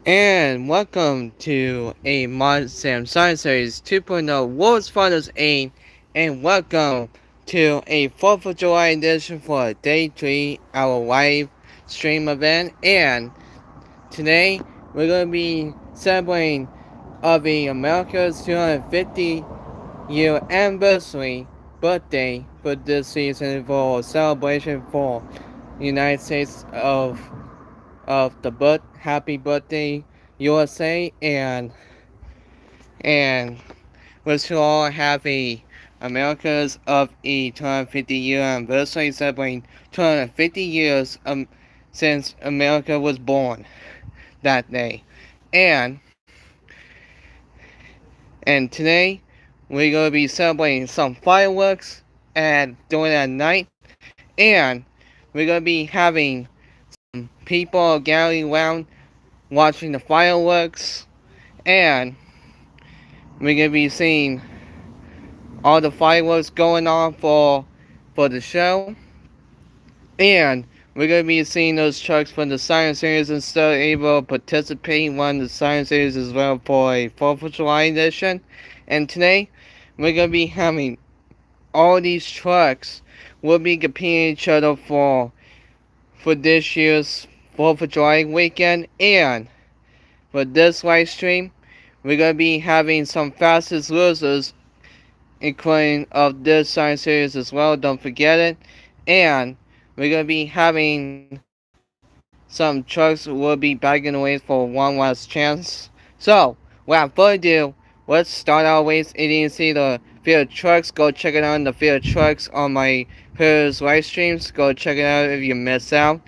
And welcome to a Mod Sam Science Series 2.0 World's Finals 8, and welcome to a 4th of July edition for Day 3, our live stream event. And today we're going to be celebrating of the America's 250-year anniversary birthday for this season for a celebration for the United States of the happy birthday USA, and we should all have a America's of a 250-year anniversary celebrating 250 years since America was born that day. And and today we're gonna be celebrating some fireworks and during that night, and we're gonna be having people gathering around watching the fireworks, and we're gonna be seeing all the fireworks going on for the show, and we're gonna be seeing those trucks from the science series and still able to participate in one of the science series as well for a 4th of July edition. And today we're gonna be having all these trucks will be competing each other for this year's 4th of July weekend. And for this live stream, we're gonna be having some fastest losers including of this science series as well. Don't forget it. And we're gonna be having some trucks will be bagging away for one last chance. So without further ado, let's start our race. If you didn't see the field trucks, go check it out in the field trucks on my previous live streams. Go check it out if you missed out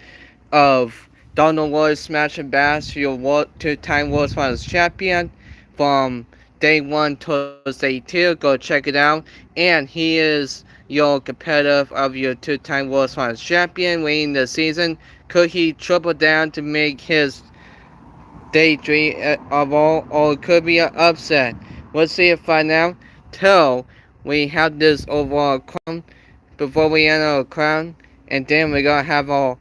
of Donald Ward Smash and Bash, your two-time World Finals champion from day 1 towards day 2. Go check it out. And he is your competitive of your two-time World Finals champion winning the season. Could he triple down to make his day 3 of all, or it could be an upset? We'll see it right now till we have this overall crown before we enter our crown, and then we're gonna have our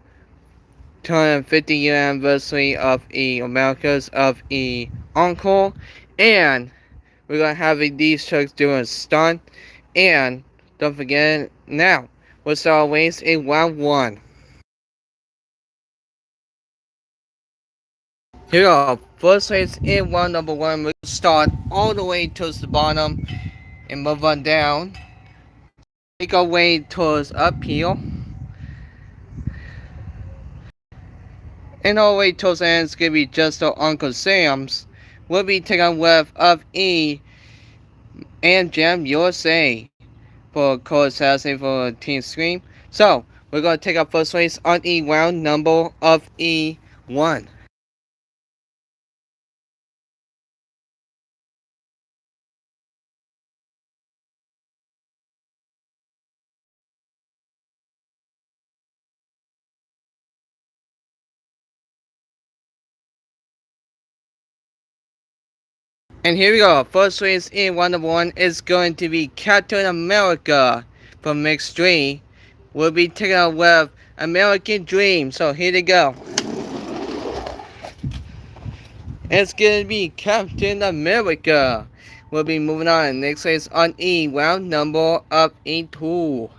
250-year anniversary of America's of Encore, and we're gonna have these trucks doing a stunt. And don't forget now, what's our race in round 1. Here are first race in round number 1. We'll start all the way towards the bottom and move on down. Make our way towards uphill. And all the way towards the end is gonna be just our Uncle Sam's. We'll be taking with of and Jam USA for code assassin for Team Scream. So we're gonna take our first race on round number of E1. And here we go. First race in round number 1 is going to be Captain America from Mix 3. We'll be taking out with American Dream. So here they go. It's gonna be Captain America. We'll be moving on. Next race on round number of E2.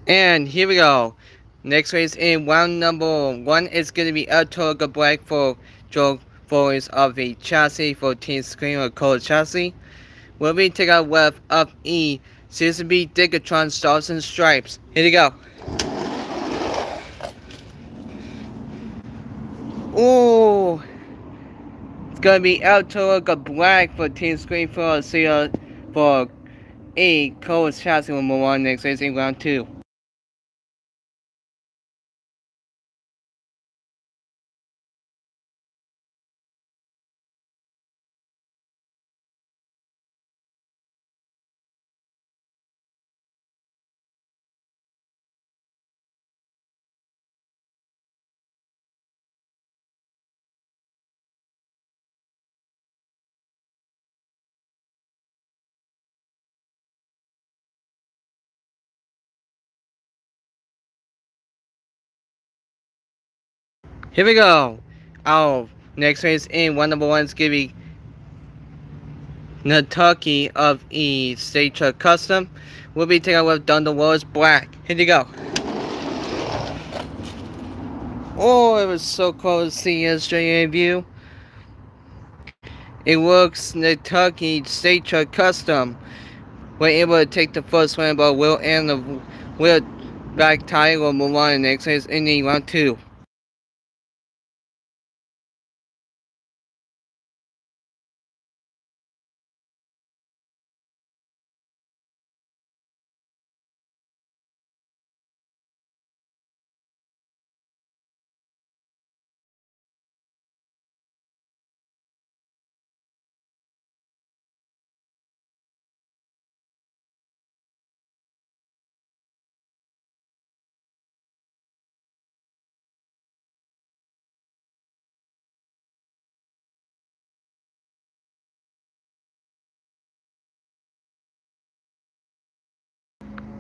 And here we go. Next race in round number 1 is going to be a total break for Joe Forest of the chassis for Team Screen or Cold Chassis. We'll be taking out with of Season B Digatron Stars and Stripes. Here we go. Ooh, it's gonna be El Toro Black for Team Screen for a Cold Chassis. We'll move on next race in round 2. Here we go. Our next race in one number one is gonna be Kentucky of E State Truck Custom. We'll be taking with Thunder Wars Black. Here you go. Oh, it was so close to see yesterday view. It looks Kentucky State Truck Custom. We're able to take the first win, but we'll end the wheel back tire will move on in the next race in the round two.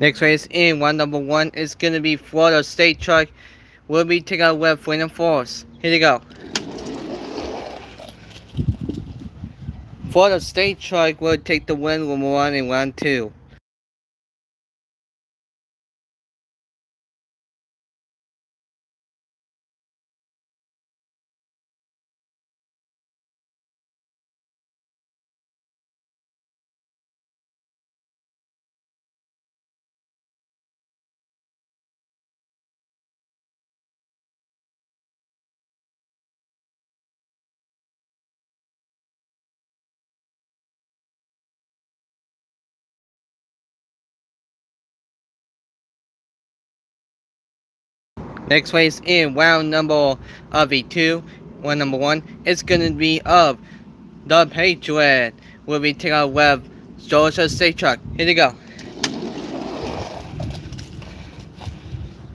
Next race in one number one is gonna be Florida State Truck. We'll be taking out with Freedom Force. Here you go. Florida State Truck will take the win when we're on in round two. Next race in round number of V2, one number one, it's gonna be of the Patriot. We'll be taking out with Georgia State Truck. Here you go.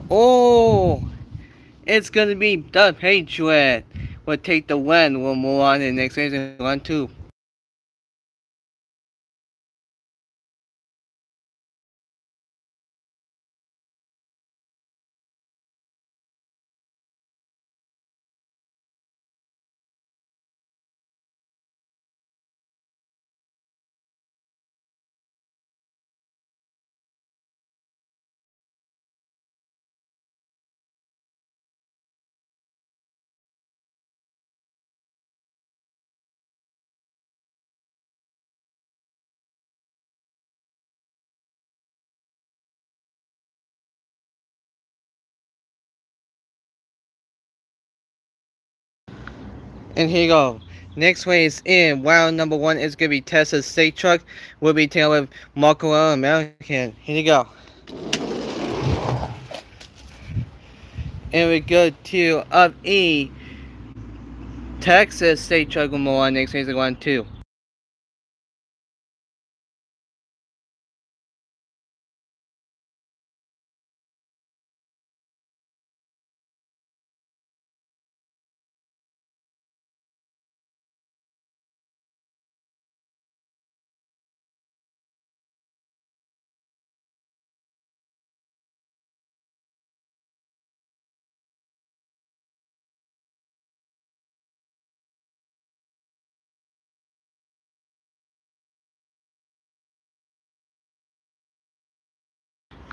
Oh, it's gonna be the Patriot. We'll take the win. We'll move on to the next race in round two. And here you go. Next race in round number one is gonna be Texas State Truck. We'll be taking with Marco American. Here you go. And we go to up E Texas State Truck will move on next race in round two.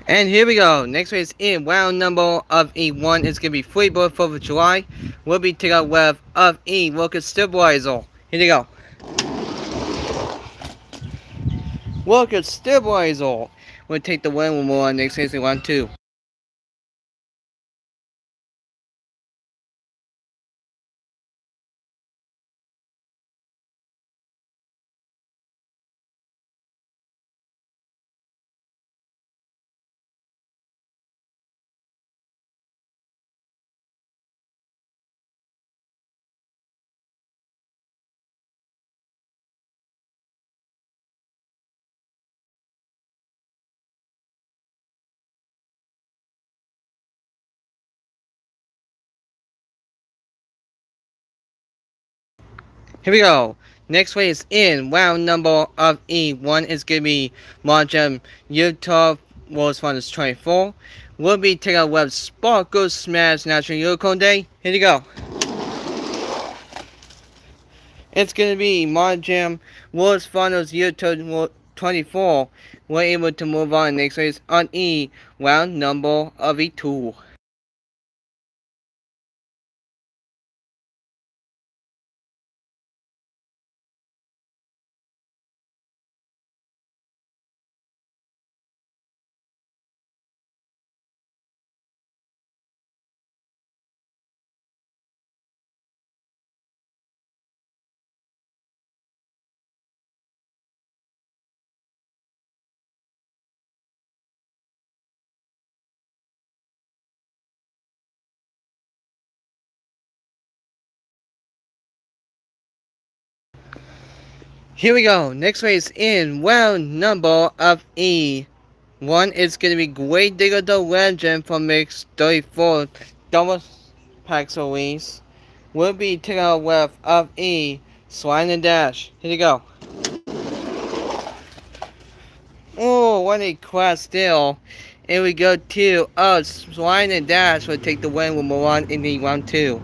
And here we go. Next race in round number of E1 is gonna be Freebird 4th of July. We'll be taking out with of E Rocket Stabilizer. Here you go. Rocket Stabilizer. We'll take the win when we're on next race in round two. Here we go. Next race in round number of E1 is gonna be Margin Utah World's Finals 24. We'll be taking out with Sparkle Smash National Unicorn Day. Here you go. It's going to be Mod Jam World's Finals Year 24. We're able to move on next race on E, round number of E2. Here we go. Next race in round number of E. One is going to be Great Digger the Legend from Mix 34 double packs release. We'll be taking out with of E, Slide and Dash. Here you go. Oh, what a class steal. And we go to Slide and Dash will take the win. We'll move on in the round 2.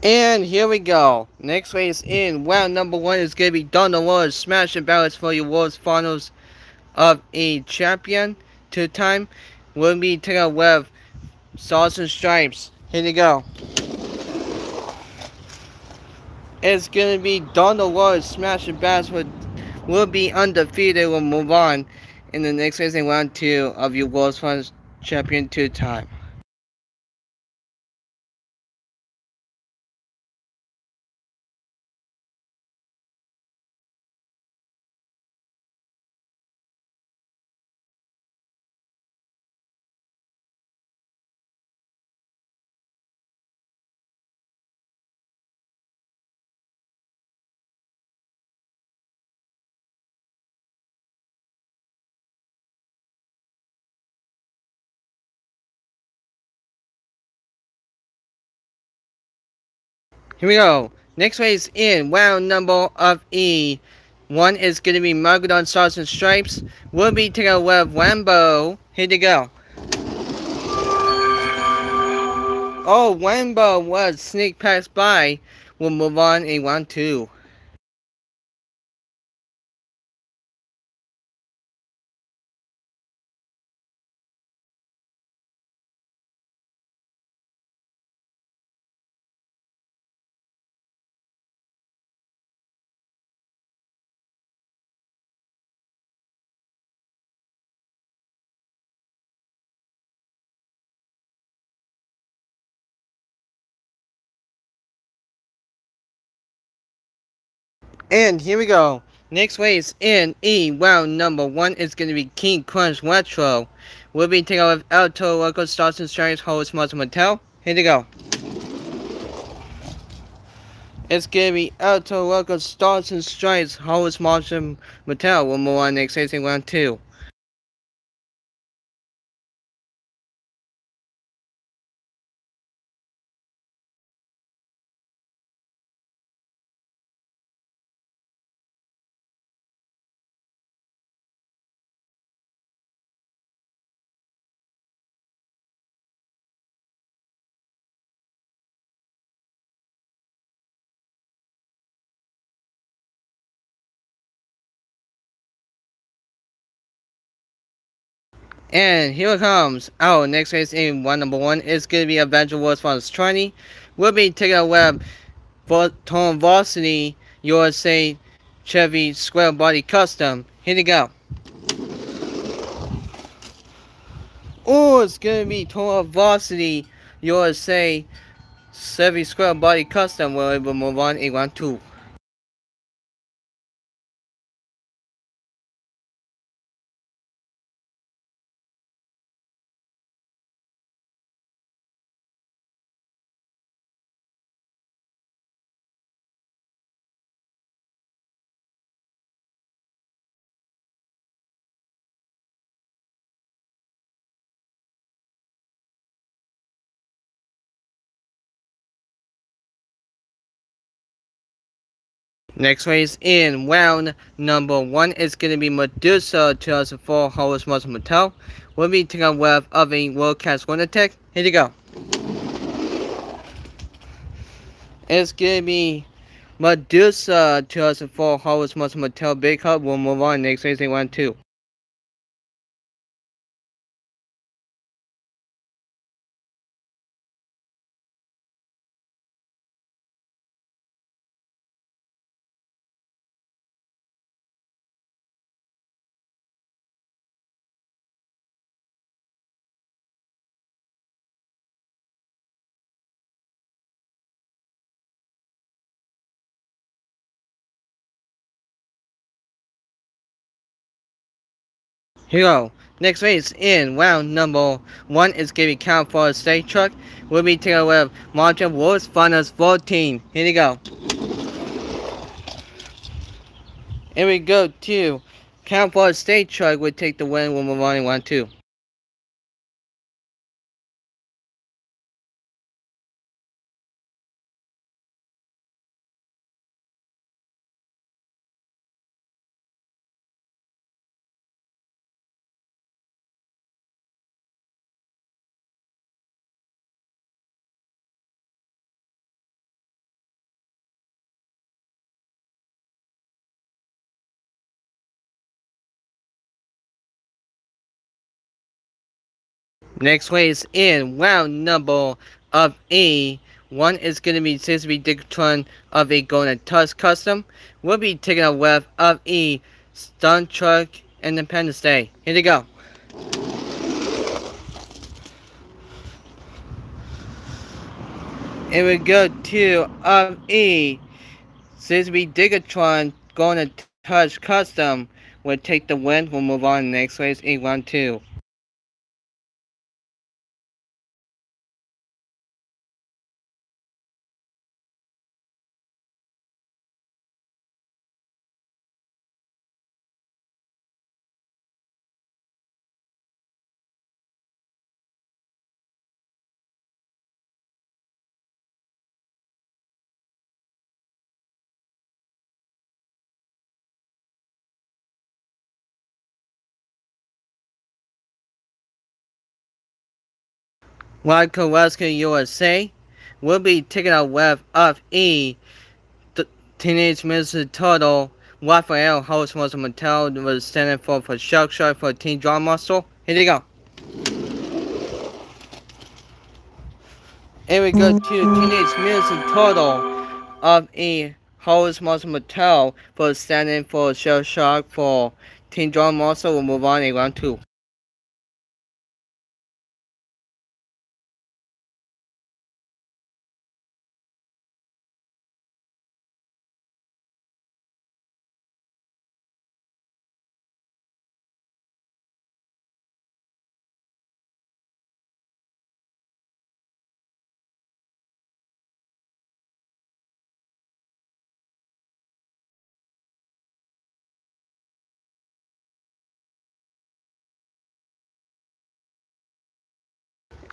And here we go. Next race in round number 1 is going to be Donna Wars Smash and Battles for your World's Finals of a Champion. 2-time. We'll be taking out with Stars and Stripes. Here you go. It's going to be Donna Wars Smash and Battles will be undefeated. We'll move on in the next race in round 2 of your World's Finals Champion 2-time. Here we go. Next race in round number of E. One is going to be Margadon Stars and Stripes. We'll be taking out with Rambo. Here you go. Oh, Rambo was sneak past by. We'll move on in round 2. And here we go. Next race in E, round number 1 is going to be King Crunch Retro. We'll be taking out with Alto Local Stars and Stripes host Martin Mattel. Here you go. It's going to be Alto Local Stars and Stripes host Martin Mattel. We'll move on next race in round 2. And here it comes. Our next race in round number 1 is going to be Avenger Wars Finals 20. We'll be taking a web for Tom Varsity USA Chevy Square Body Custom. Here you go. Oh, it's going to be Tom Varsity USA Chevy Square Body Custom. We'll move on in round 2. Next race in round number 1 is going to be Medusa 2004 Hollis Muscle Motel. We'll be taking a web of a World Cast Winner Tech. Here you go. It's going to be Medusa 2004 Hollis Muscle Motel Big Hub. We'll move on. Next race in round 2. Here we go. Next race in round number 1 is going to be count for a state truck. We'll be taking with Martin Woods Finals 14. Here you go. Here we go to count for a state truck. We'll take the win. We'll move on in round 2. Next race in round number of A1 is going to be Sisby Dictron of a Golden Tusk Custom. We'll be taking a web of a Stunt Truck Independence Day. Here you go. And we go to of E Sisby Digatron Golden Tusk Custom. We'll take the win. We'll move on next race in round 2. Wildcard Rescue USA will be taking a web of E Teenage Mutant Turtle. Raphael host was Mattel was standing for Shark Shark for Teen Drum Muscle. Here you go. Here we go to Teenage Mutant Turtle of a host was Mattel for standing for Shark Shark for Teen Drum Muscle. We'll move on in round 2.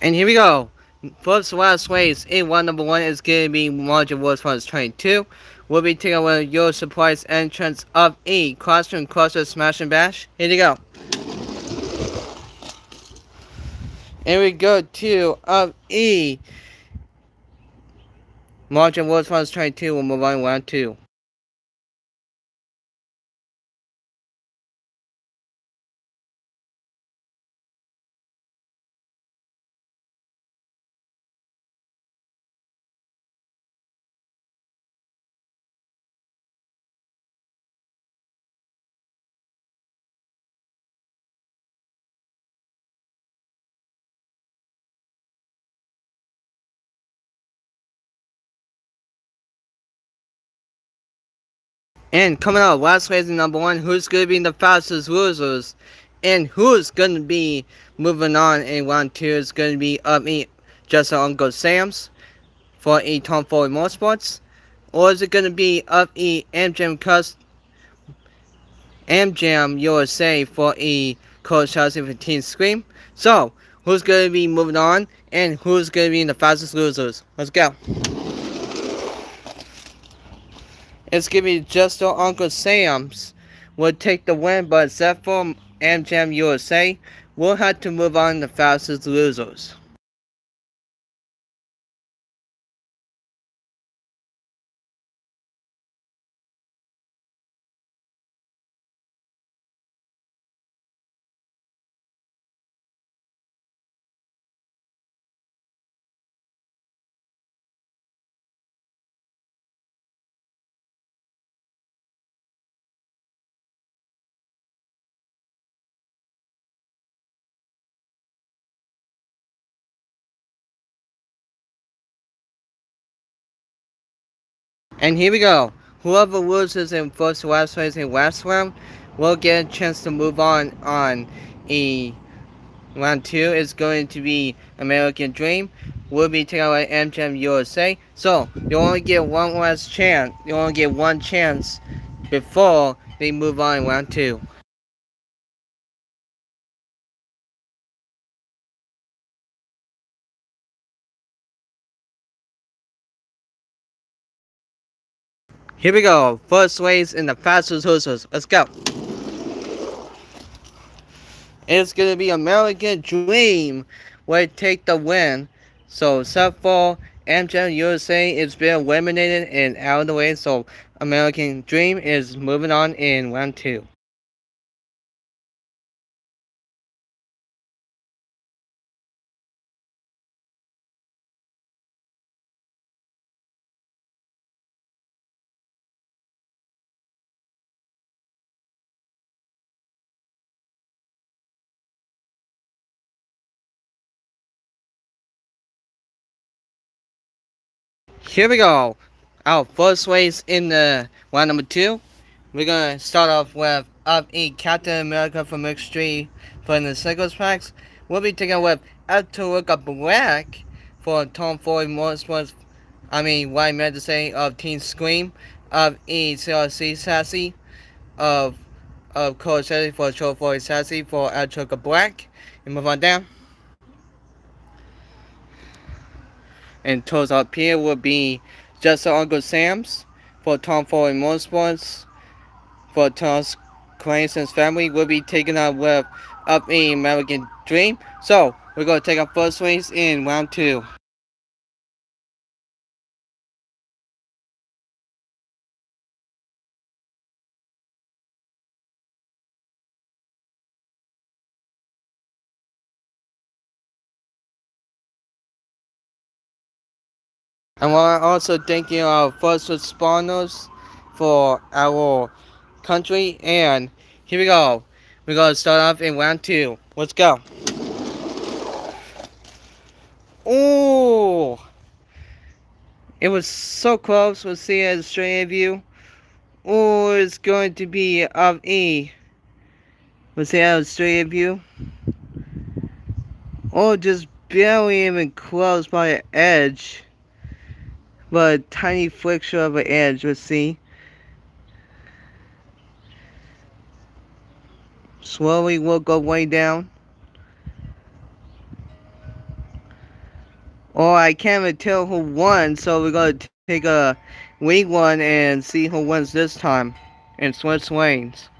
And here we go. First last race in round number 1 is going to be Margin Wars Funds 22. We'll be taking away your surprise entrance of E Costume Cluster Smash and Bash. Here you go. And we go to of E Margin Wars Funds 22. We'll move on to round 2. And coming out last race in number 1, who's going to be the fastest losers? And who's going to be moving on in round 2 is going to be me, just Uncle Sam's for a Tom Ford Motorsports. Or is it going to be Amjam USA for a Coach Chelsea 15 Scream? So, who's going to be moving on and who's going to be the fastest losers? Let's go. It's gonna be just Uncle Sam's will take the win, but except for MGM USA, we'll have to move on to fastest losers. And here we go. Whoever loses in first to last place in last round will get a chance to move on a round two. Is going to be American Dream. Will be taken by MGM USA. So you only get one last chance. You only get one chance before they move on in round two. Here we go. First race in the fastest horses. Let's go. It's gonna be American Dream will take the win. So except for MGM USA, it's been eliminated and out of the way. So American Dream is moving on in round two. Here we go. Our first race in the round number two. We're gonna start off with Up E Captain America from Extreme for the singles packs. We'll be taking with Atoka Black for Tom Ford Motorsports. What I meant to say of Teen Scream, of E CRC Sassy, of Cole Sassy for Show for Sassy for Atoka Black. And move on down. And toes up here will be Just Uncle Sam's for Tom Ford Motorsports. For Thomas Cranston's family will be taken up with Up in American Dream. So we're gonna take our first race in round two. And we're also thanking our first responders for our country. And here we go. We're gonna start off in round two. Let's go. Oh, it was so close. We'll see it as a straight view. Oh, it's going to be of E. We'll see how straight view. Oh, just barely even close by an edge. But a tiny flicker of an edge, let's see. Slowly we'll go way down. Oh, I can't even tell who won, so we're gonna take a week one and see who wins this time. And switch lanes.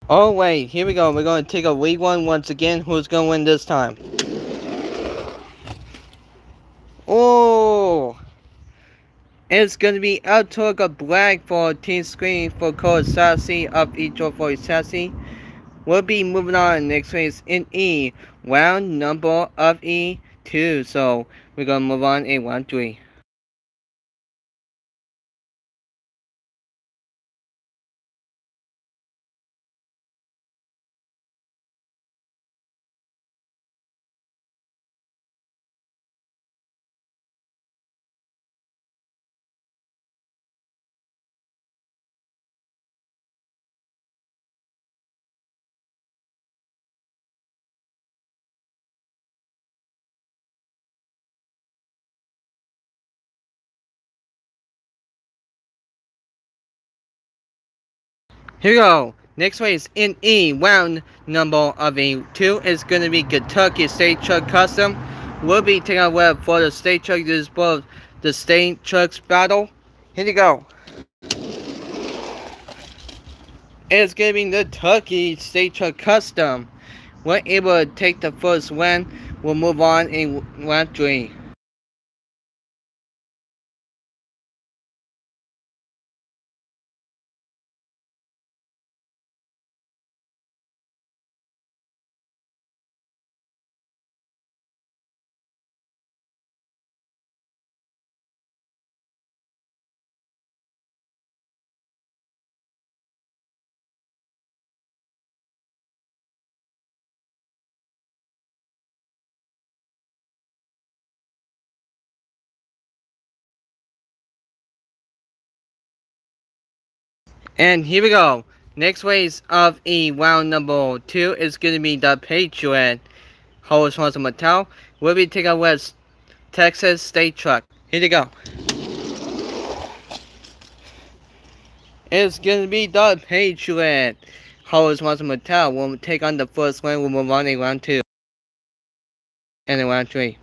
Oh wait, here we go. We're gonna take a week one once again. Who's gonna win this time? Oh! It's gonna be Altoga Black for Team Screen for Code Sassy up each for Sassy. We'll be moving on next race in E, round number of E2. So we're gonna move on in round 3. Here we go. Next race in E, round number of A2 is going to be Kentucky State Truck Custom. We'll be taking a web for the State Truck. This is both the State Trucks battle. Here you go. It's going to be the Kentucky State Truck Custom. We're able to take the first win. We'll move on in round 3. And here we go. Next race of E round number 2 is going to be the Patriot. Host Martin Mattel. We'll be taking West Texas State Truck. Here you go. It's going to be the Patriot. Host Martin Mattel will take on the first win. We'll move on in round 2 and in round 3.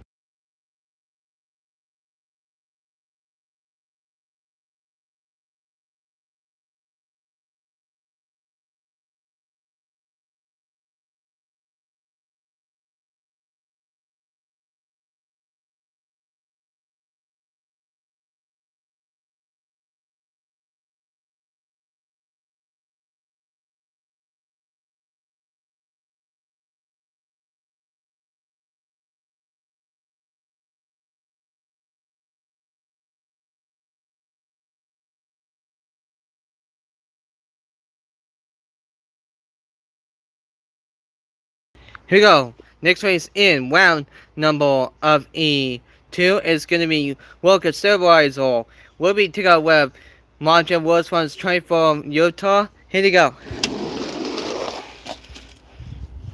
Here we go. Next race in round number of E2 is going to be Walker Stabilizer. We'll be taking out with Montreal World's Funds train from Utah. Here you go.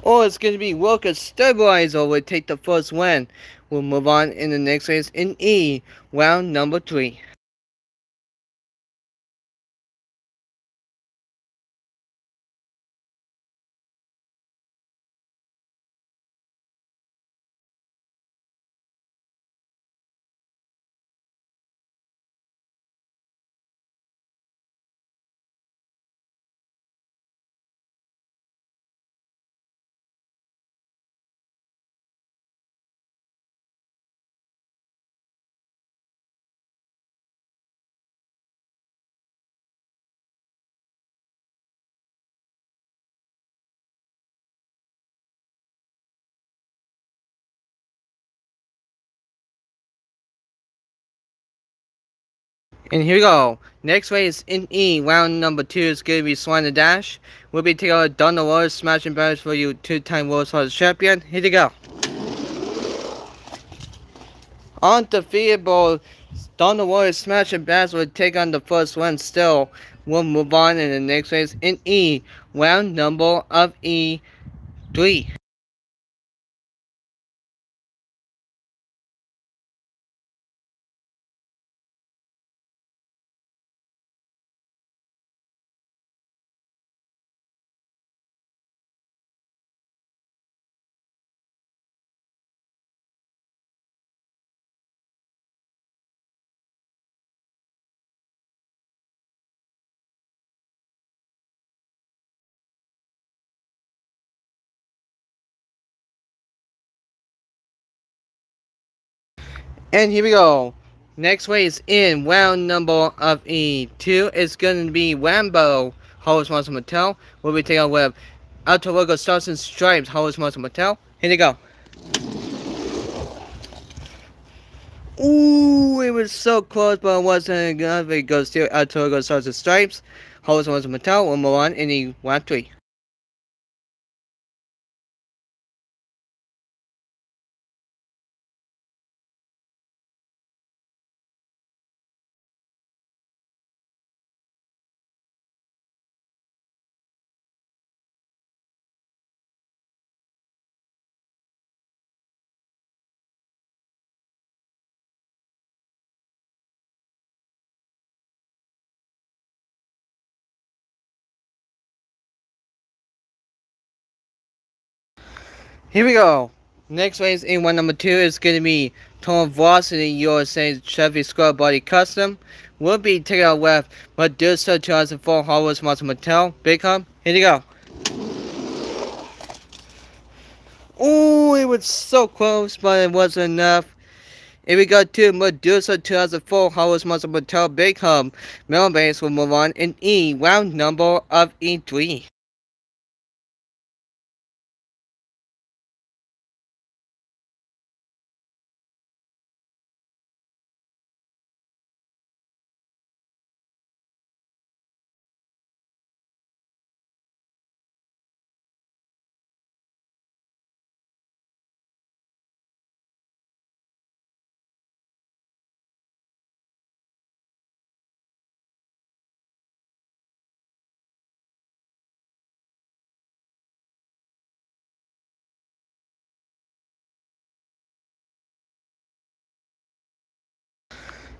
Or it's going to be Walker Stabilizer will take the first win. We'll move on in the next race in E, round number 3. And here we go. Next race in E, round number 2 is going to be Swan the Dash. We'll be taking out Donald Rose, smashing barriers for you, 2-time World Series champion. Here you go. Undefeatable Donald Rose, smashing barriers will take on the first one still. We'll move on in the next race in E, round number of E3. And here we go. Next race in round number of E2 is going to be Rambo, host Marcel Mattel. We'll be taking with Alto Logo Stars and Stripes, host Marcel Mattel. Here you go. Ooh, it was so close, but it wasn't enough. It goes to Alto Logo Stars and Stripes, host Marcel Mattel. We'll move on in the round 3. Here we go. Next race in one number 2 is going to be Total Velocity USA Chevy Square Body Custom. We'll be taking out with Medusa 2004 Harvest Monster Mattel. Big Hub. Here you go. Oh, it was so close, but it wasn't enough. Here we go to Medusa 2004 Harvest Monster Mattel Big Hub. Middle base will move on in E, round number of E3.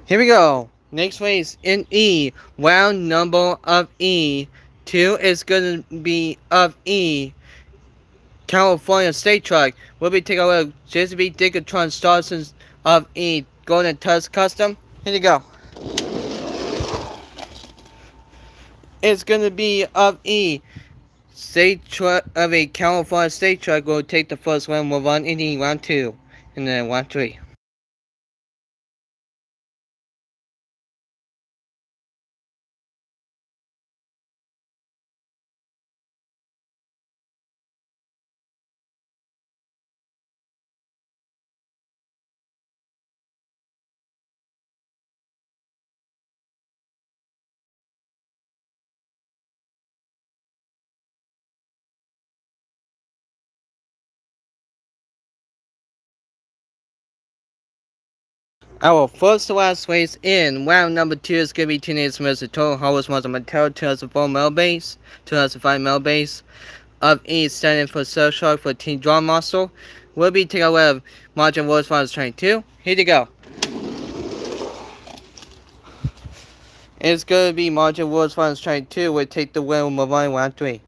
Here we go. Next race in E, round number of E. 2 is going to be of E. California State Truck. We'll be taking a look. JCB Dickatron Starsons of E. Golden Tusk Custom. Here you go. It's going to be of E. State Truck of a California State Truck will take the first round. Move on in E, round 2. And then round 3. Our first to last race in round number 2 is going to be Teenage Mr. Total Harvest Monster Mattel 2004 Mel Base, 2005 Mel Base of E standing for Cell Shark for Team Draw Muscle. We'll be taking away of Margin World Finals Train 2. Here you go. It's going to be Margin World Finals Train 2. We'll take the win. We'll move on in round 3.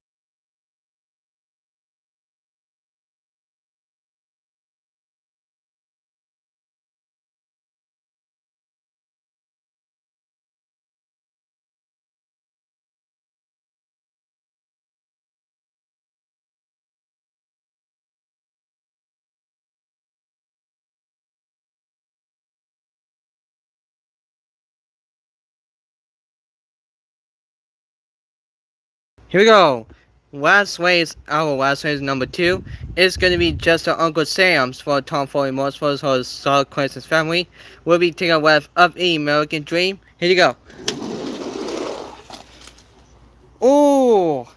Here we go. Our last race number 2 is going to be just Uncle Sam's for Tom Foley Motorsports for Solid Crisis family. We'll be taking a left of E American Dream. Here you go. Ooh!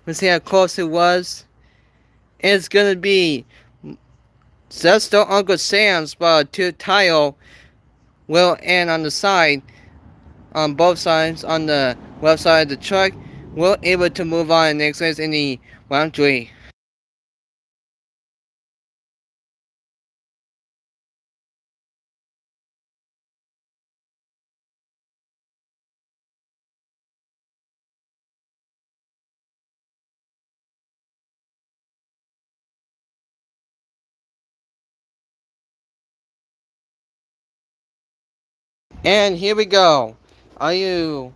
Let's see how close it was. It's going to be just Uncle Sam's, but 2 tile will end on the side, on both sides, on the left side of the truck. We're able to move on next race in the round 3. And here we go. Are you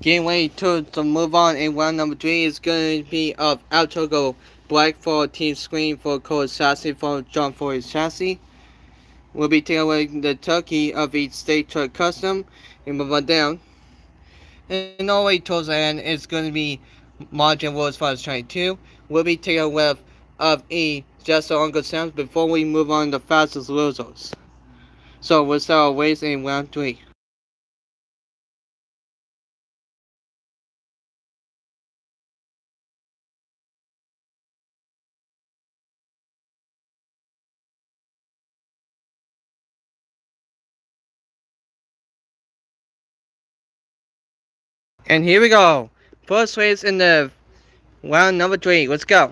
getting ready to move on? In round number 3 is going to be of Altogo Black for Team Screen for Code Chassis for John Forey's Chassis. We'll be taking away the turkey of each state truck custom and move on down. And all the way towards the end is going to be Margin World Finals Train 2. We'll be taking a left of E just so Uncle Sam's before we move on to fastest losers. So we'll start our race in round 3. And here we go. First race in the round number 3. Let's go.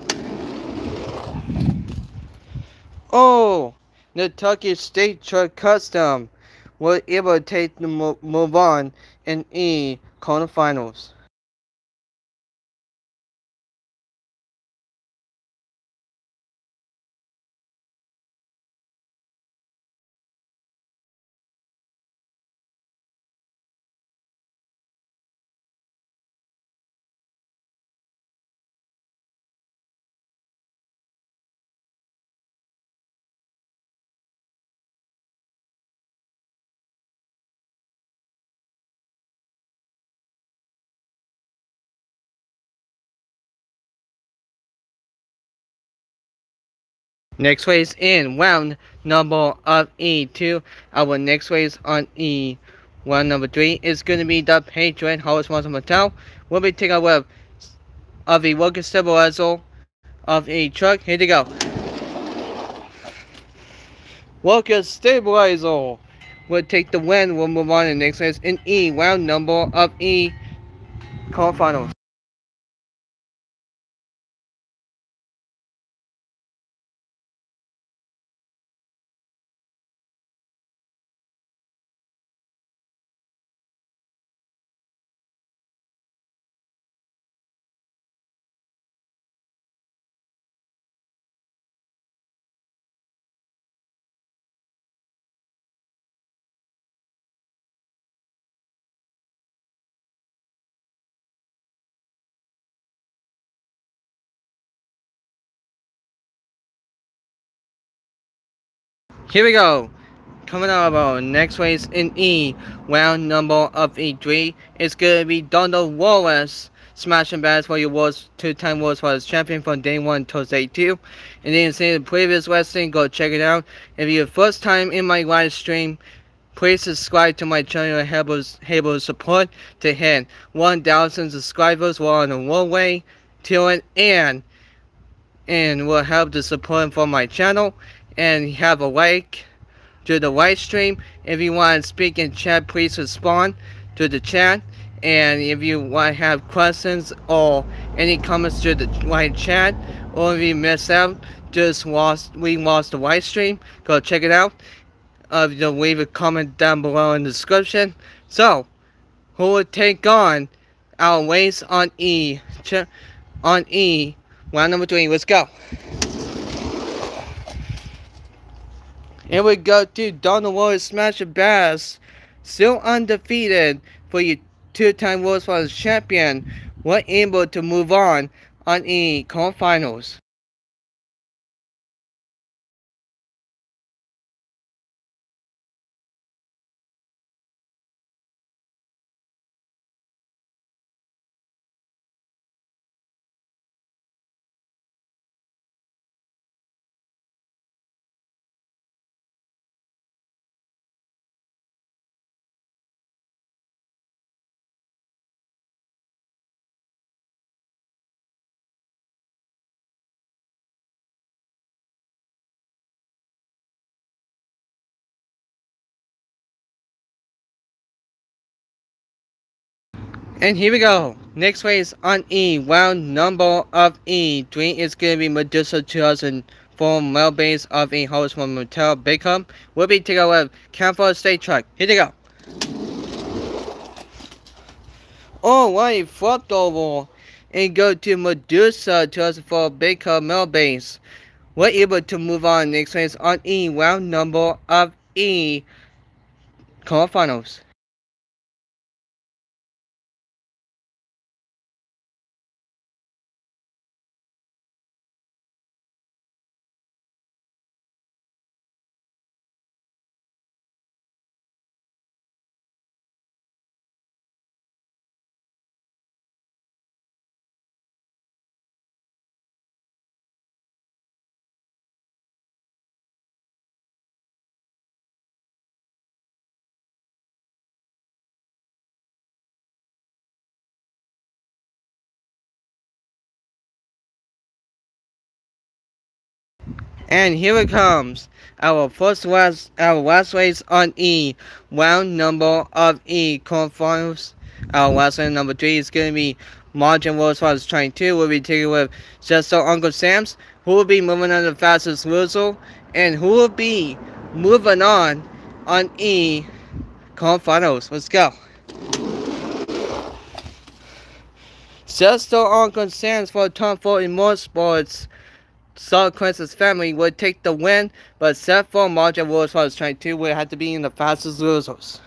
Oh, the Turkish State Truck Custom were able to take the move on in E quarterfinals. Next race in round number of E2. Our next race on E round number 3 is going to be the Patriot Host Motel. We'll be taking a of a working stabilizer of a truck. Here they go. Working stabilizer will take the win. We'll move on to the next race in E round number of E quarterfinals. Here we go. Coming up our next race in E, round number of E3, it's gonna be Donald Wallace smashing bats for your world, two-time World Sports Champion from day 1 till day 2. And then see the previous wrestling, go check it out. If you're first time in my live stream, please subscribe to my channel and help support to hit 1,000 subscribers. We're on the roadway to it, and will help the support for my channel. And have a like to the live stream. If you want to speak in chat, please respond to the chat. And if you want to have questions or any comments to the live chat, or if you miss out, we lost the live stream, go check it out. You leave a comment down below in the description. So, who will take on our race on on E, round number 3? Let's go. And we go to Donald Wallace Smasher Bass, still undefeated for your two-time World Sports Champion, were able to move on the quarterfinals. And here we go. Next race on E, round number of E3 is going to be Medusa 2004 male base of a host from Motel Bacon. We'll be taking a Camphor State Truck. Here they go. Alright, flipped over and go to Medusa 2004 Bacon male base. We're able to move on next race on E, round number of E quarterfinals. And here it comes. Our last race on E, round number of E quarterfinals. Our last race number 3 is going to be Margin World Sports 22. We'll be taking with just Uncle Sam's, who will be moving on the fastest loser, and who will be moving on E quarterfinals. Let's go. Just Uncle Sam's for Tom Ford in Motorsports. Saul Quince's family would take the win, but Seth for Margin World Sports 22 would have to be in the fastest losers.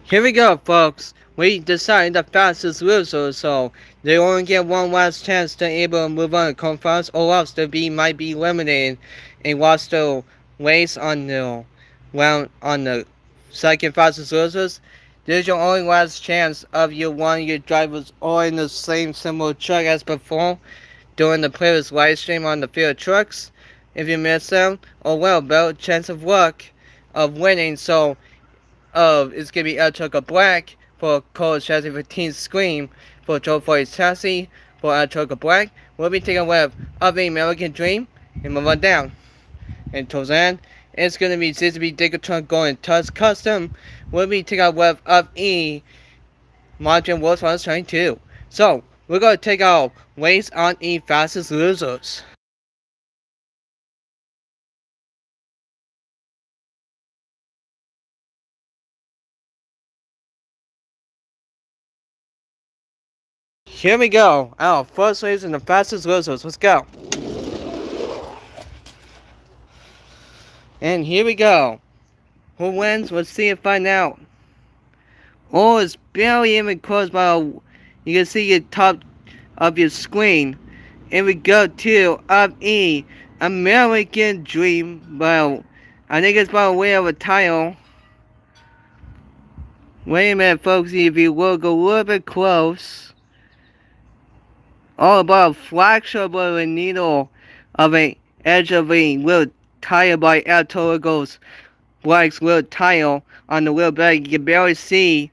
Here we go, folks. We decided the fastest loser, so they only get one last chance to able to move on to conference, or else they might be eliminated and lost their race on the round on the second fastest losers. This is your only last chance of your one of your drivers all in the same similar truck as before during the previous live stream on the field trucks. If you miss them, oh well, better chance of luck of winning. So it's gonna be El Choco Black for Cole Chassis 15 Scream for Joe Forey's Chassis for El Choco Black. We'll be taking a web of the American Dream and move on down. And towards the end, it's gonna be ZZB Digatron going Tusk Custom. We'll be taking a web of E Margin World 22. So we're gonna take our race on E fastest losers. Here we go. Our first race in the fastest losers. Let's go. And here we go. Who wins? Let's see and find out. Oh, it's barely even close by you can see the top of your screen. And we go to up E American Dream by I think it's by way of a title. Wait a minute, folks, if you look a little bit close. All about a fraction of a needle of an edge of a little tire by Altorigo's Black's little tile on the little bag. You can barely see.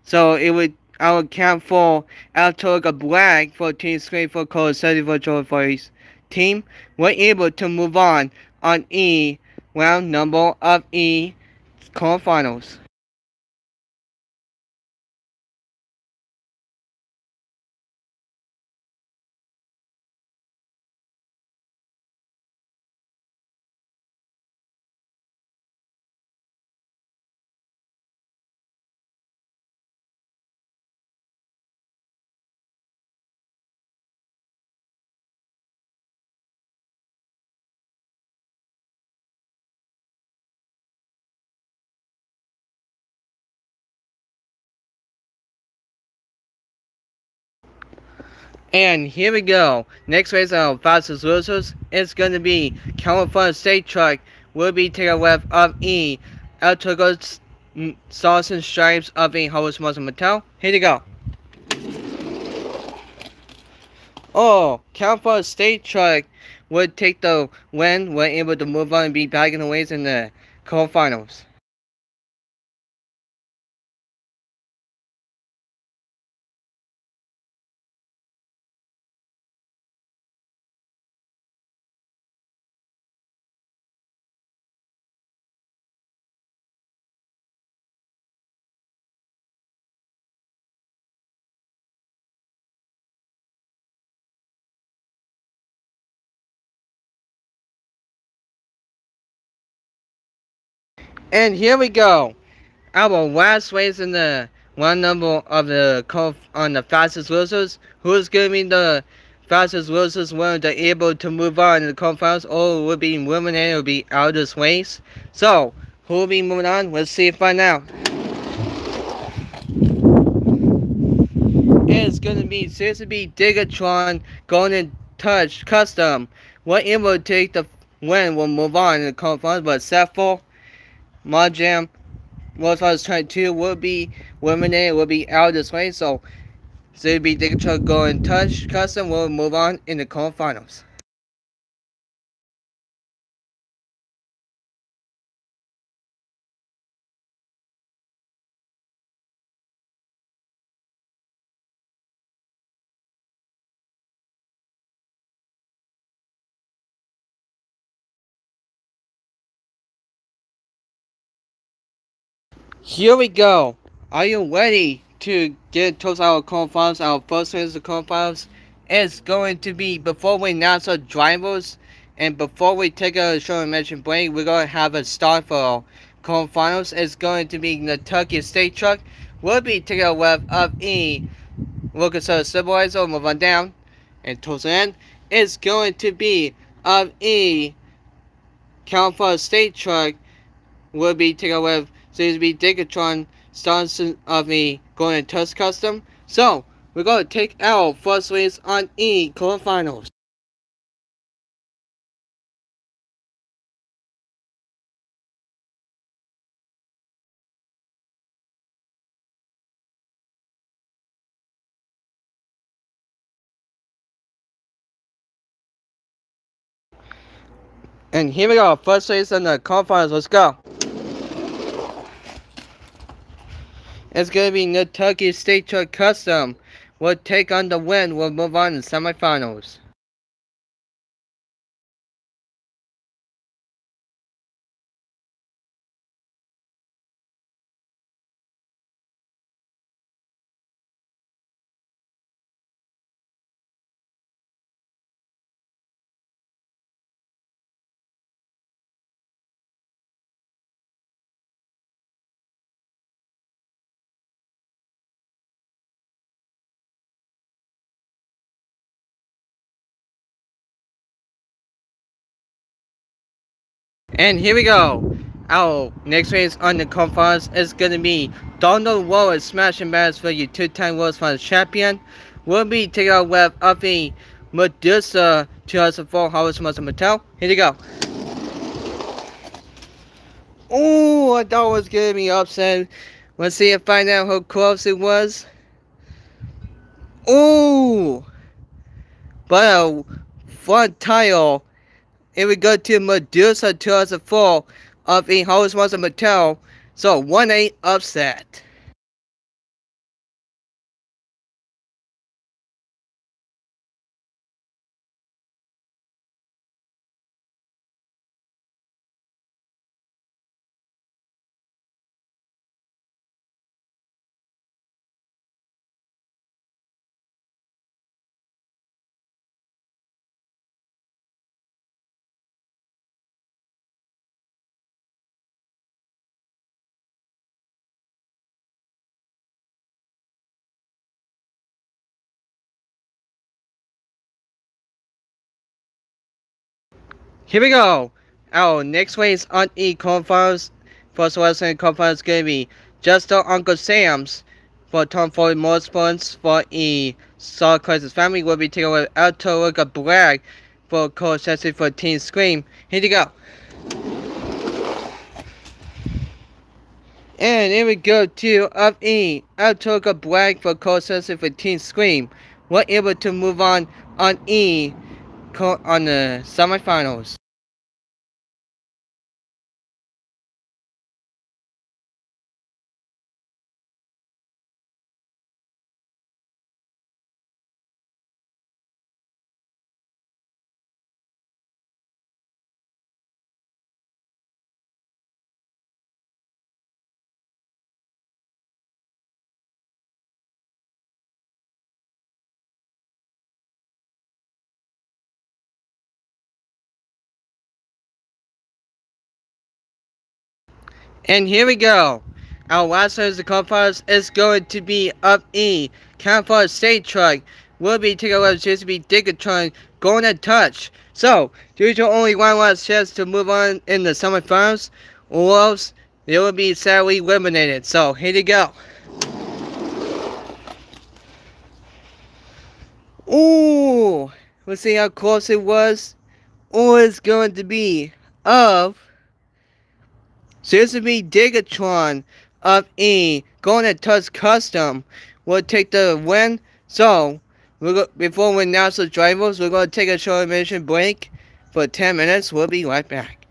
So I would count for Altoriga Black for team screen for code 74 for his team. We're able to move on E round number of E quarterfinals. And here we go. Next race on fastest losers is going to be California State Truck. Will be taking a left of E. Altogo's Sauce and Stripes of a Hollis Muscle Mattel. Here we go. Oh, California State Truck would take the win. We're able to move on and be back in the ways in the quarterfinals. And here we go. Our last race in the one number of the on the fastest losers. Who's going to be the fastest losers when they're able to move on in the conference, or will be eliminated or be out of this race? So, who will be moving on? Let's see and find out. It's going to be CCB Digatron Golden Touch Custom. We're able to take the win. We'll move on in the conference, but except for Jam. Most of us trying to will be eliminated, will be out this way. So CB Digital go in touch custom will move on in the quarterfinals. Here we go. Are you ready to get towards our quarterfinals? Our first race of the quarterfinals is going to be before we announce our drivers and before we take a short mention break. We're going to have a start for our quarterfinals. It's going to be the Kentucky State Truck. We'll be taking a left of E. Lucas Stabilizer, move on down. And towards the end, it's going to be of E. California State Truck. Will be taking a left. So it's be Digatron starts of a going to test custom. So we're going to take our first race on E quarterfinals. And here we go, first race in the quarterfinals. Let's go. It's going to be Kentucky State Truck Custom. We'll take on the win. We'll move on to semifinals. And here we go. Our next race on the conference is going to be Donald Wallace smashing battles for you two-time World Finals champion. We'll be taking out with of a Medusa 2004 Harvest Muscle Mattel. Here you go. Oh, I thought it was going to be upset. Let's see and find out how close it was. Oh, but a front tile. It would go to Medusa 2004 of a Harvest Muscle Mattel. So 1-8 upset. Here we go. Our next race on E conference. First wrestling conference is going to be Just Uncle Sam's for Tom Ford Motorsports for E Star Crisis Family. Will be taking with Alto Luca Bragg for co-accessory for Teen Scream. Here you go. And here we go to of E Alto Luca Bragg for co-accessory for Teen Scream. We're able to move on E on the semifinals. And here we go. Our last race of the qualifiers is going to be up E. California State Truck will be taking over JCB Digatron going to touch. So, due to only one last chance to move on in the semifinals, or else they will be sadly eliminated. So, here you go. Ooh, let's see how close it was. Or it's going to be of so this would be Digatron of E. Going to Touch Custom will take the win. So, before we announce the drivers, we're going to take a short intermission break for 10 minutes. We'll be right back.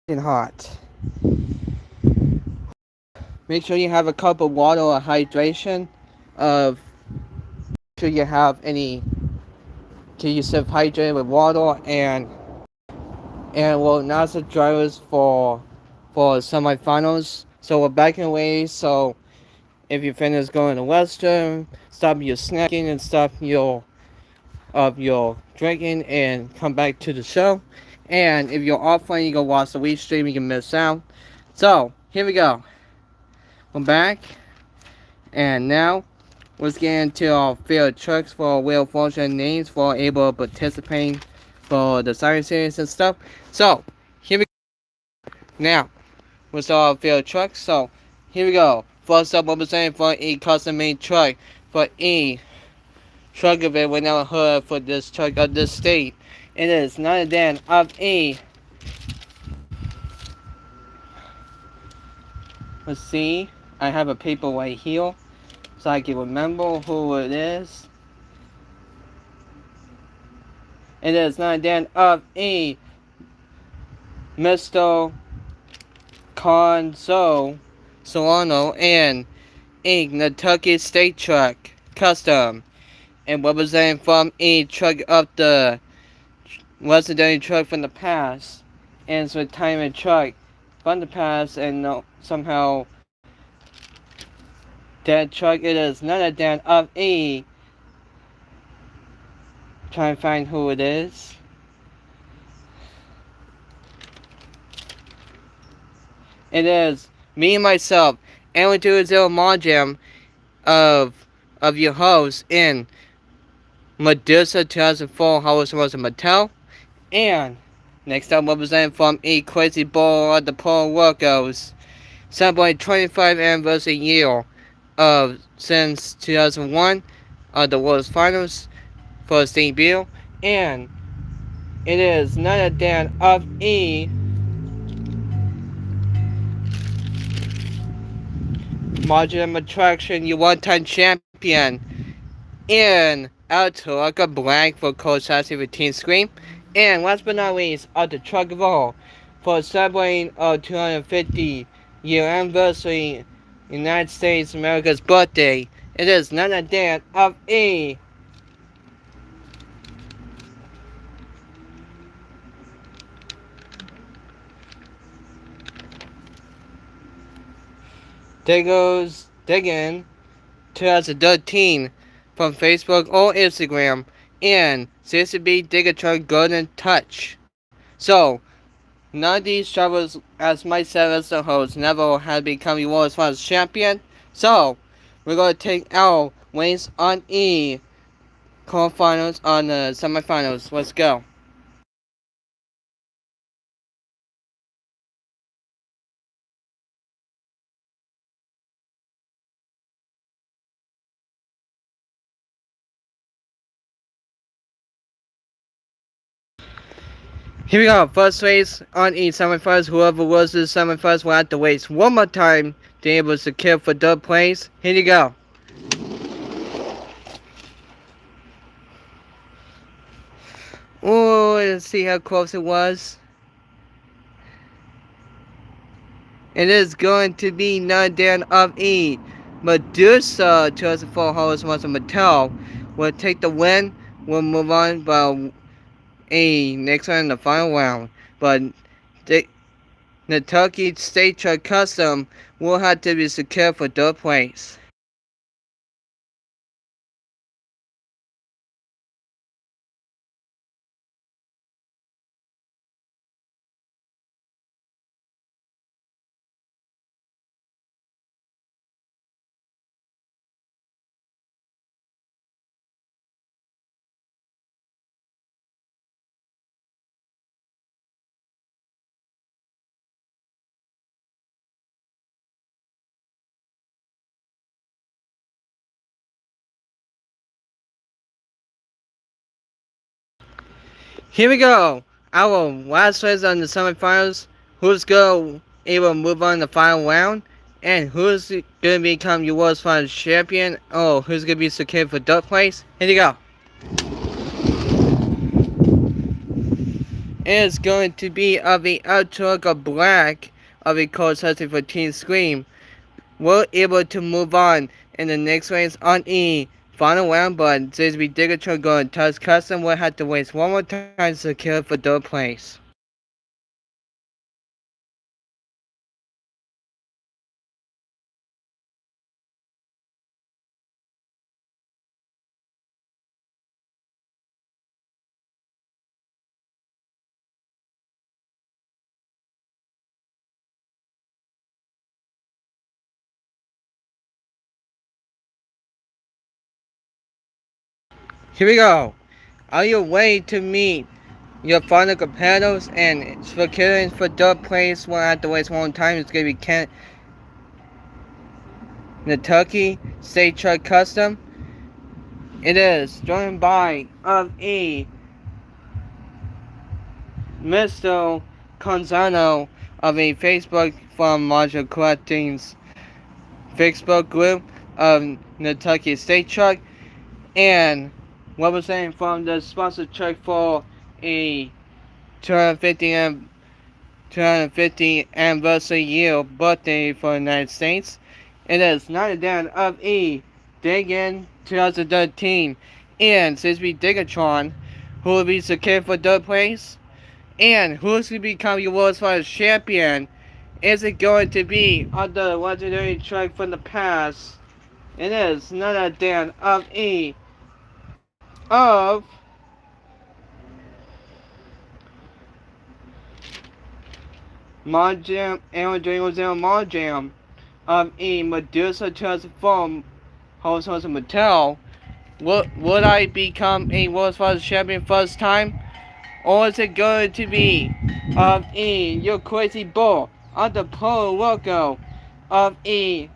and hot. Make sure you have a cup of water or hydration. Of make sure you have any. Keep yourself hydrated with water and will announce the drivers for semifinals. So we're back in ways. So if your friend is going to Western, stop your snacking and stop your drinking and come back to the show. And if you're offline, you go watch the Wii stream. You can miss out. So here we go. We're back, and now let's get into our favorite tricks for Wheel of Fortune names for able to participate for the Siren Series and stuff. So here we go. Now with our favorite trucks. So here we go. First up, representing for a custom-made truck for a truck of it we never heard for this truck of this state. It is none other than of a. Let's see. I have a paper right here so I can remember who it is. It is none other than of a Mr. Solano and a Kentucky State Truck Custom, and representing from a truck of the legendary truck from the past, and it's a retirement truck from the past, and somehow that truck it is none other than of a. Trying to find who it is. It is me and myself, and we do a zero mod jam of your host in Medusa 2004 How Was a Mattel. And next up, representing from a crazy ball of the Polar Workers, celebrating 25th anniversary year of since 2001 of the World's Finals for its debut, and it is none other than of a Margin Attraction, your one-time champion in Alto, like a blank for Coach Sassy with Teen Scream. And last but not least, of the truck of all, for celebrating our 250 year anniversary, United States America's birthday, it is none other than of a. There goes Diggin 2013 from Facebook or Instagram, and CCB Digatron Golden Touch. So none of these drivers, as myself as the host, never had become the world's finals champion. So we're gonna take our wins on E quarterfinals on the semifinals. Let's go. Here we go. First race on E semifinals. Whoever loses semifinals will have to race one more time to be able to secure for third place. Here you go. Oh, let's see how close it was. It is going to be none down of E. Medusa 2004 Hollis Monster Mattel will take the win. We'll move on by a next one in the final round. But the Kentucky State Truck Custom will have to be secured for third place. Here we go. Our last race on the semifinals. Who's going to able to move on to the final round? And who's going to become your world's finals champion? Oh, who's going to be secured for third place? Here you go. is going to be of the outlook of black of a Cold 14 Scream. We're able to move on in the next race on E. Final round, but since we dig a truck going touch custom, we'll have to waste one more time to secure for third place. Here we go. Are you ready to meet your final competitors and securing for third place? We'll have to waste one more time. It's going to be Kentucky State Truck Custom. It is joined by of E. Mr. Conzano of a Facebook from Marshall Collecting's Facebook group of Kentucky State Truck, and representing from the sponsor truck for a 250 anniversary year birthday for the United States. It is not down of E. Diggin 2013 and Sisby Digatron, who will be secured for third place. And who's going to become your world's first champion? Is it going to be on the legendary truck from the past? It is none other than of E. Of Marjam, Aaron Drago Marjam of E. Medusa Transform, host Mattel. Would I become a world's first champion first time? Or is it going to be of E. Your crazy bull on the pro logo of E.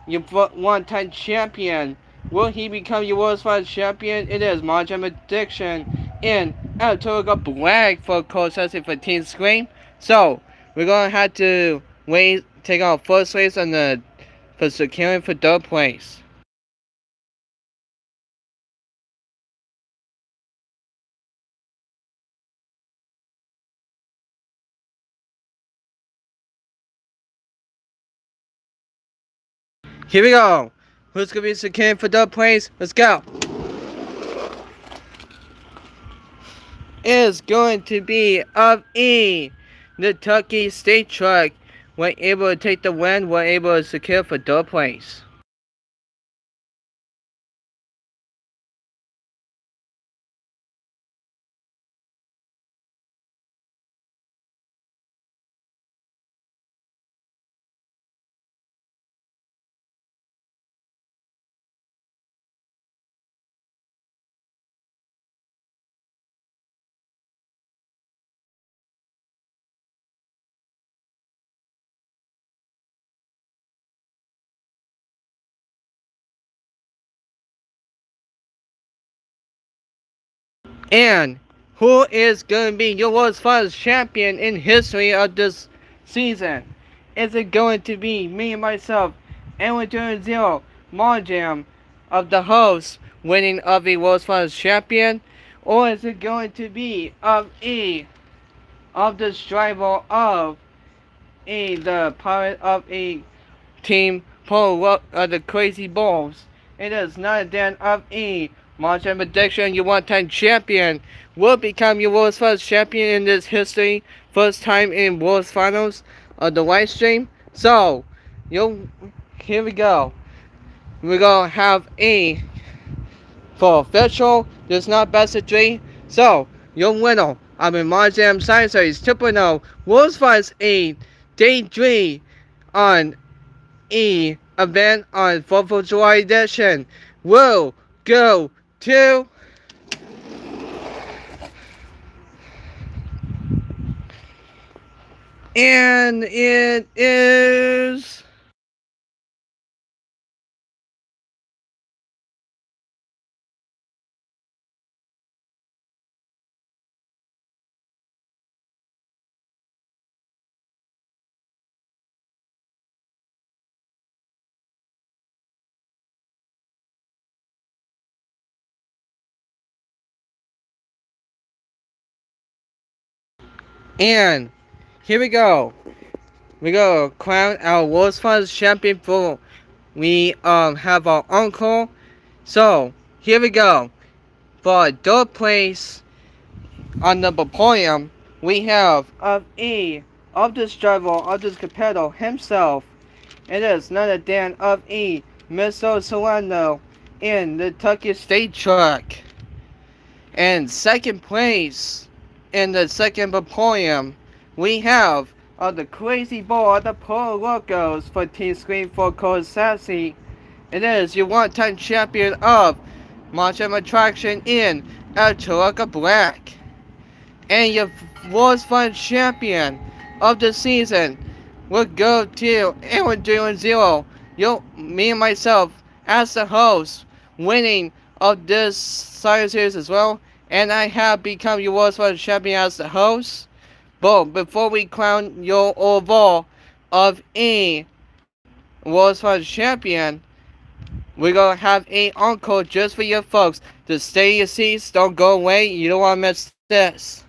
Your one-time champion? Will he become your world's first champion? It is Marjam Addiction in October Black for Cold 15 Scream. So, we're going to have to take our first race on for securing for third place. Here we go. Who's going to be securing for third place? Let's go. Is going to be of E. Kentucky State Truck. We're able to take the win. We're able to secure for third place. And who is going to be your world's first champion in history of this season? Is it going to be me and myself, and we're doing zero, Marjam of the host, winning of the world's first champion? Or is it going to be of E, of the driver of E, the pilot of a team pull up the crazy balls? It is not a den of E. Martian prediction, your one-time champion will become your world's first champion in this history. First time in World's Finals of the live stream. So, here we go. We're gonna have A for official. There's not best of three. So, your winner. I'm in Marjam Science Series 2.0 World's Finals A Day 3 on E event on 4th of July edition will go to and it is And here we go. We go crown our World's Finals champion for we have our uncle. So here we go. For third place on the podium, we have of this driver of this competitor himself. It is none other than of Mr. Solano in the Kentucky State Truck. And second place in the second podium, we have of the crazy boy of the Pro Locos for Team Screen for Code Sassy. It is your one-time champion of Martian Attraction in El Chalaca Black. And your World's Fun champion of the season will go to Aaron Doing Zero. Me and myself as the host, winning of this series as well. And I have become your World's Fun champion as the host. But before we crown your overall of a World's Fun champion, we're gonna have a encore just for you folks. To stay in your seats, don't go away. You don't wanna miss this.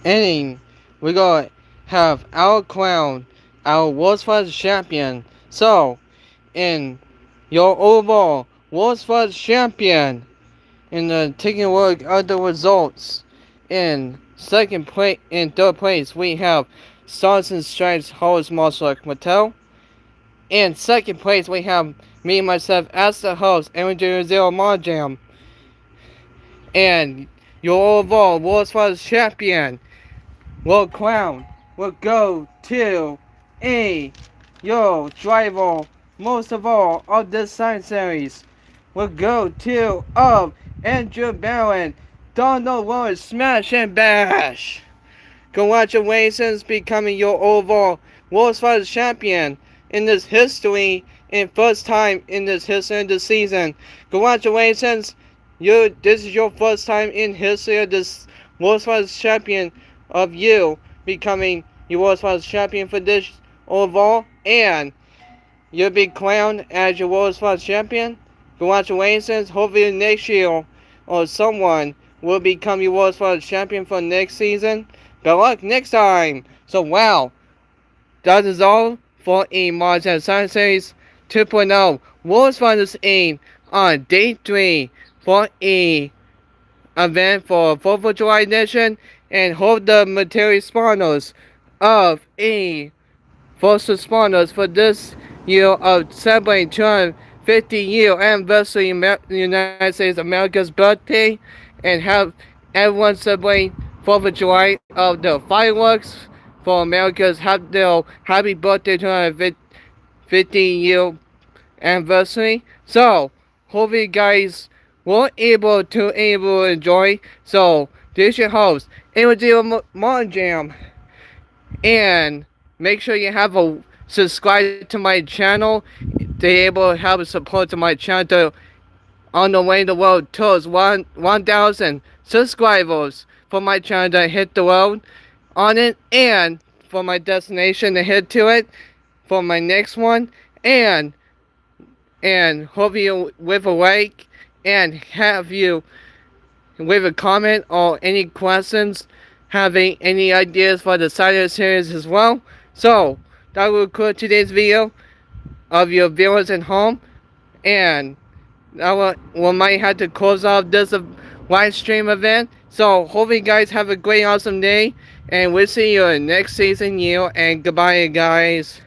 And we're gonna have our crown, our World's First Champion. So, in your overall World's First Champion, in the taking a look at the results, in third place, we have Stars and Stripes host Marshall Mattel. In second place, we have me myself as the host, Andrew Zero Marjam. And your overall World's First Champion will crown will go to a your driver most of all of this science series will go to Andrew Barron, Donald Lawrence Smash and Bash. Congratulations becoming your overall World's First Champion in this history and first time in this history of the season. Congratulations, this is your first time in history of this World's First Champion of you becoming your World's First Champion for this overall, and you'll be crowned as your World's First Champion. Congratulations, hopefully next year or someone will become your World's First Champion for next season. Good luck next time. So wow, that is all for a Mars and Science Series 2.0 World's Finest Aim on day 3 for a event for 4th of July edition, and hope the material spawners of a first responders for this year of celebrating 250-year anniversary of the United States of America's birthday, and have everyone celebrate 4th of July of the fireworks for America's happy birthday 250-year anniversary. So, hope you guys were able to enjoy. So, this is your host, Amo Martin Jam, and make sure you have a subscribe to my channel to be able to help support to my channel to, on the way the world towards 1,000 subscribers for my channel to hit the road on it, and for my destination to hit to it for my next one, and hope you with a like and have you with a comment or any questions, having any ideas for the side of the series as well. So that will conclude today's video of your viewers at home, and we might have to close off this live stream event. So hope you guys have a great awesome day, and we'll see you in next season year, and goodbye guys.